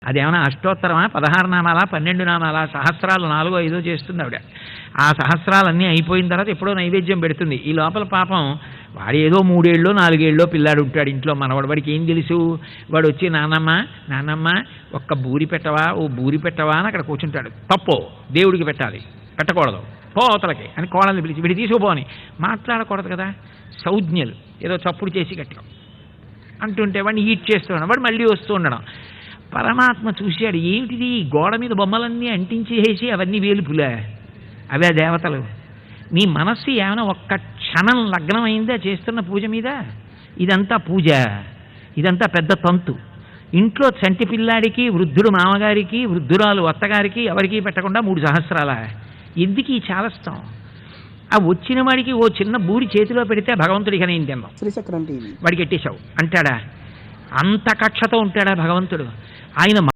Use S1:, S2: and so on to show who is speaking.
S1: అదేమన్నా అష్టోత్తరమా, 16 నామాలా, 12 నామాలా, సహస్రాలు 4 5 చేస్తుంది ఆవిడ. ఆ సహస్రాలన్నీ అయిపోయిన తర్వాత ఎప్పుడో నైవేద్యం పెడుతుంది. ఈ లోపల పాపం వాడు ఏదో 3 ఏళ్ళో 4 ఏళ్ళో పిల్లాడు ఉంటాడు ఇంట్లో, మనవాడు. వాడికి ఏం తెలుసు? వాడు వచ్చి నాన్నమ్మ ఒక్క బూరి పెట్టవా, ఓ బూరి పెట్టవా అని అక్కడ కూర్చుంటాడు. తప్పో, దేవుడికి పెట్టాలి, పెట్టకూడదు, పోతలకి అని కోడల్ని పిలిచి వీడి తీసుకుపోని. మాట్లాడకూడదు కదా, సౌజ్ఞలు ఏదో చప్పుడు చేసి గట్టిగా అంటుంటే వాడిని ఈట్ చేస్తూ ఉండడం, వాడు మళ్ళీ వస్తూ ఉండడం. పరమాత్మ చూశాడు, ఏమిటిది గోడ మీద బొమ్మలన్నీ అంటించేసి అవన్నీ వేలుపులే, అవే దేవతలు. నీ మనస్సు ఏమైనా ఒక్క క్షణం లగ్నమైందా చేస్తున్న పూజ మీద? ఇదంతా పూజ, ఇదంతా పెద్ద తంతు. ఇంట్లో చంటి పిల్లాడికి, వృద్ధుడు మామగారికి, వృద్ధురాలు అత్తగారికి ఎవరికీ పెట్టకుండా 3 సహస్రాల. ఎందుకు ఈ చాలస్తాం? ఆ వచ్చిన వాడికి ఓ చిన్న బూరి చేతిలో పెడితే భగవంతుడికి నేను తిన్నాం, వాడికి ఎట్టేశావు అంటాడా? అంత కక్షతో ఉంటాడా భగవంతుడు? ఆయన